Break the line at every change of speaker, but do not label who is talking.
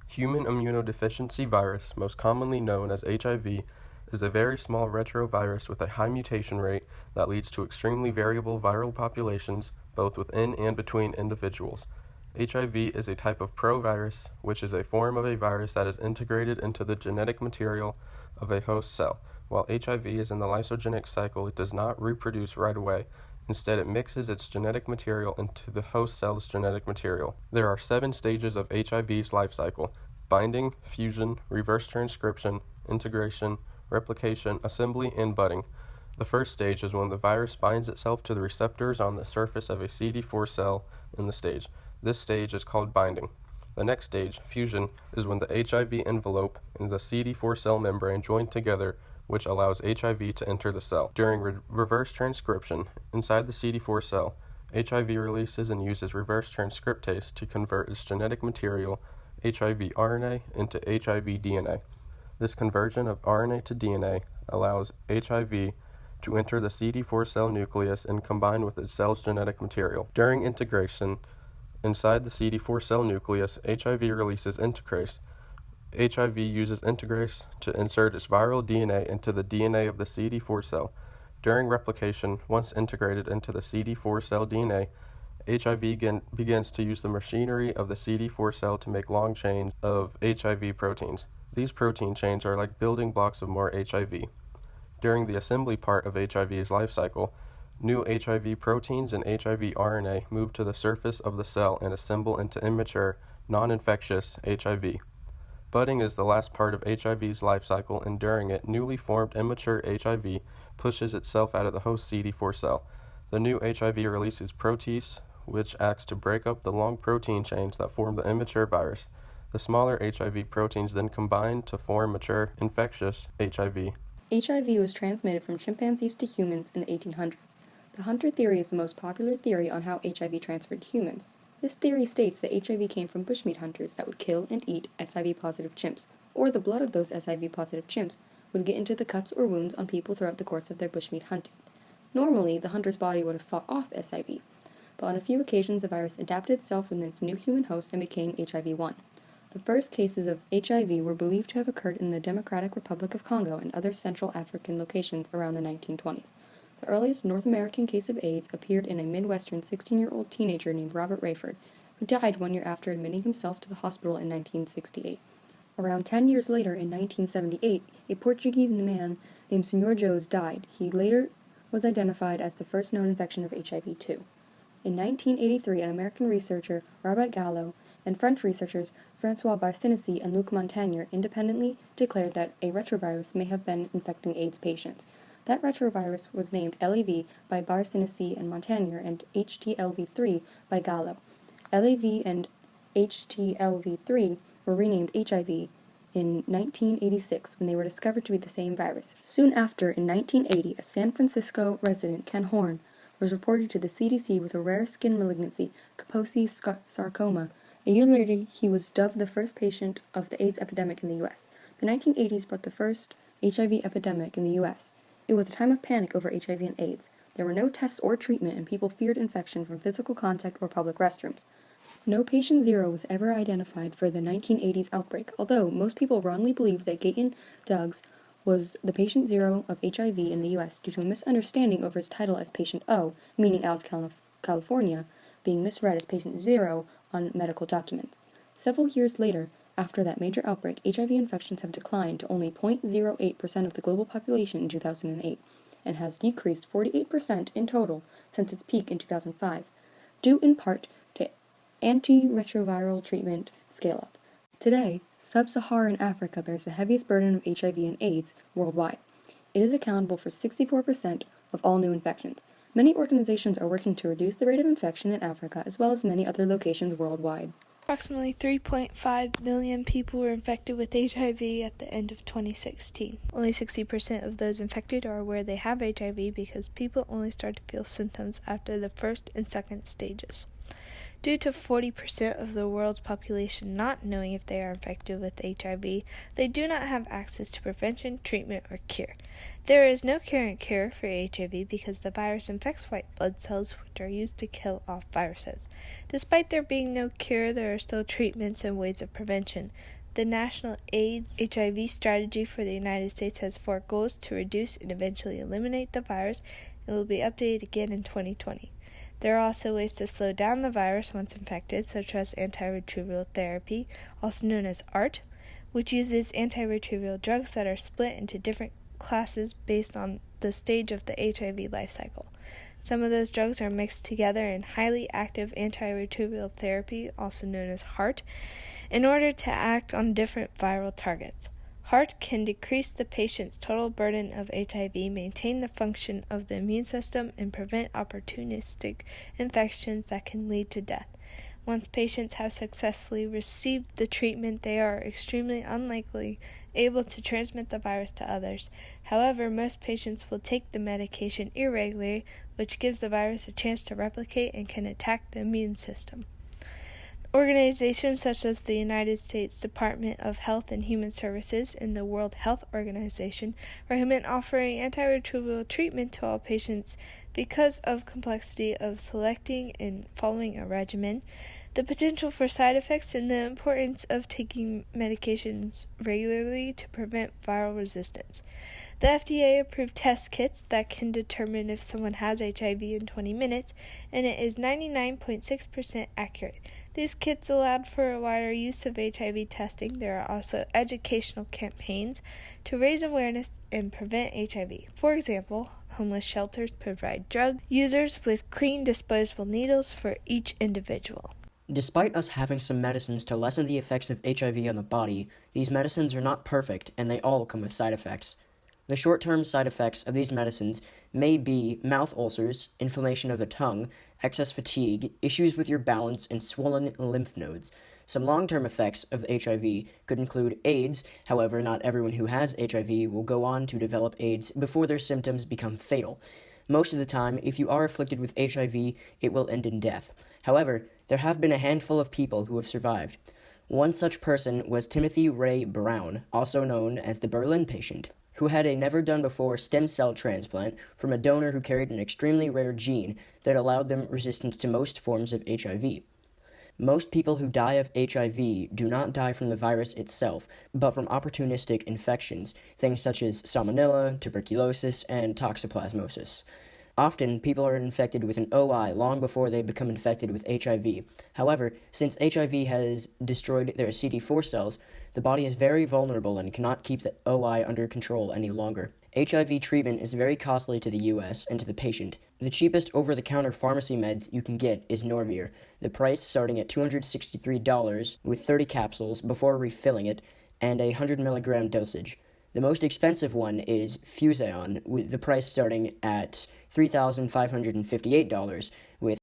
Human immunodeficiency virus, most commonly known as HIV, is a very small retrovirus with a high mutation rate that leads to extremely variable viral populations both within and between individuals. HIV is a type of provirus, which is a form of a virus that is integrated into the genetic material of a host cell. While HIV is in the lysogenic cycle, it does not reproduce right away. Instead, it mixes its genetic material into the host cell's genetic material. There are 7 stages of HIV's life cycle: binding, fusion, reverse transcription, integration, replication, assembly, and budding. The first stage is when the virus binds itself to the receptors on the surface of a CD4 cell in the stage. This stage is called binding. The next stage, fusion, is when the HIV envelope and the CD4 cell membrane join together, which allows HIV to enter the cell. During reverse transcription, inside the CD4 cell, HIV releases and uses reverse transcriptase to convert its genetic material, HIV RNA, into HIV DNA. This conversion of RNA to DNA allows HIV to enter the CD4 cell nucleus and combine with its cell's genetic material. During integration, inside the CD4 cell nucleus, HIV releases integrase. HIV uses integrase to insert its viral DNA into the DNA of the CD4 cell. During replication, once integrated into the CD4 cell DNA, HIV begins to use the machinery of the CD4 cell to make long chains of HIV proteins. These protein chains are like building blocks of more HIV. During the assembly part of HIV's life cycle, new HIV proteins and HIV RNA move to the surface of the cell and assemble into immature, non-infectious HIV. Budding is the last part of HIV's life cycle, and during it, newly formed immature HIV pushes itself out of the host CD4 cell. The new HIV releases protease, which acts to break up the long protein chains that form the immature virus. The smaller HIV proteins then combine to form mature, infectious HIV.
HIV was transmitted from chimpanzees to humans in the 1800s. The hunter theory is the most popular theory on how HIV transferred to humans. This theory states that HIV came from bushmeat hunters that would kill and eat SIV-positive chimps, or the blood of those SIV-positive chimps would get into the cuts or wounds on people throughout the course of their bushmeat hunting. Normally, the hunter's body would have fought off SIV, but on a few occasions the virus adapted itself within its new human host and became HIV-1. The first cases of HIV were believed to have occurred in the Democratic Republic of Congo and other Central African locations around the 1920s. The earliest North American case of AIDS appeared in a Midwestern 16-year-old teenager named Robert Rayford, who died 1 year after admitting himself to the hospital in 1968. Around 10 years later, in 1978, a Portuguese man named Sr. Joes died. He later was identified as the first known infection of HIV-2. In 1983, an American researcher, Robert Gallo, and French researchers François Barsineci and Luc Montagnier independently declared that a retrovirus may have been infecting AIDS patients. That retrovirus was named LAV by Barsineci and Montagnier and HTLV3 by Gallo. LAV and HTLV3 were renamed HIV in 1986 when they were discovered to be the same virus. Soon after, in 1980, a San Francisco resident, Ken Horn, was reported to the CDC with a rare skin malignancy, Kaposi sarcoma. A year later, he was dubbed the first patient of the AIDS epidemic in the U.S. The 1980s brought the first HIV epidemic in the U.S. It was a time of panic over HIV and AIDS. There were no tests or treatment, and people feared infection from physical contact or public restrooms. No patient zero was ever identified for the 1980s outbreak, although most people wrongly believed that Gaten Duggs was the patient zero of HIV in the U.S. due to a misunderstanding over his title as Patient O, meaning out of California, being misread as Patient Zero on medical documents. Several years later, after that major outbreak, HIV infections have declined to only 0.08% of the global population in 2008, and has decreased 48% in total since its peak in 2005, due in part to antiretroviral treatment scale-up. Today, sub-Saharan Africa bears the heaviest burden of HIV and AIDS worldwide. It is accountable for 64% of all new infections. Many organizations are working to reduce the rate of infection in Africa as well as many other locations worldwide.
Approximately 3.5 million people were infected with HIV at the end of 2016. Only 60% of those infected are aware they have HIV because people only start to feel symptoms after the first and second stages. Due to 40% of the world's population not knowing if they are infected with HIV, they do not have access to prevention, treatment, or cure. There is no current cure for HIV because the virus infects white blood cells, which are used to kill off viruses. Despite there being no cure, there are still treatments and ways of prevention. The National AIDS HIV strategy for the United States has 4 goals to reduce and eventually eliminate the virus, and will be updated again in 2020. There are also ways to slow down the virus once infected, such as antiretroviral therapy, also known as ART, which uses antiretroviral drugs that are split into different classes based on the stage of the HIV life cycle. Some of those drugs are mixed together in highly active antiretroviral therapy, also known as HART, in order to act on different viral targets. HART can decrease the patient's total burden of HIV, maintain the function of the immune system, and prevent opportunistic infections that can lead to death. Once patients have successfully received the treatment, they are extremely unlikely able to transmit the virus to others. However, most patients will take the medication irregularly, which gives the virus a chance to replicate and can attack the immune system. Organizations such as the United States Department of Health and Human Services and the World Health Organization recommend offering antiretroviral treatment to all patients because of complexity of selecting and following a regimen, the potential for side effects, and the importance of taking medications regularly to prevent viral resistance. The FDA approved test kits that can determine if someone has HIV in 20 minutes, and it is 99.6% accurate. These kits allowed for a wider use of HIV testing. There are also educational campaigns to raise awareness and prevent HIV. For example, homeless shelters provide drug users with clean disposable needles for each individual.
Despite us having some medicines to lessen the effects of HIV on the body, these medicines are not perfect and they all come with side effects. The short-term side effects of these medicines may be mouth ulcers, inflammation of the tongue, excess fatigue, issues with your balance, and swollen lymph nodes. Some long-term effects of HIV could include AIDS. However, not everyone who has HIV will go on to develop AIDS before their symptoms become fatal. Most of the time, if you are afflicted with HIV, it will end in death. However, there have been a handful of people who have survived. One such person was Timothy Ray Brown, also known as the Berlin patient, who had a never-done-before stem cell transplant from a donor who carried an extremely rare gene that allowed them resistance to most forms of HIV. Most people who die of HIV do not die from the virus itself, but from opportunistic infections, things such as salmonella, tuberculosis, and toxoplasmosis. Often, people are infected with an OI long before they become infected with HIV. However, since HIV has destroyed their CD4 cells, the body is very vulnerable and cannot keep the OI under control any longer. HIV treatment is very costly to the U.S. and to the patient. The cheapest over-the-counter pharmacy meds you can get is Norvir, the price starting at $263 with 30 capsules before refilling it, and a 100 milligram dosage. The most expensive one is Fuzeon, with the price starting at $3,558 with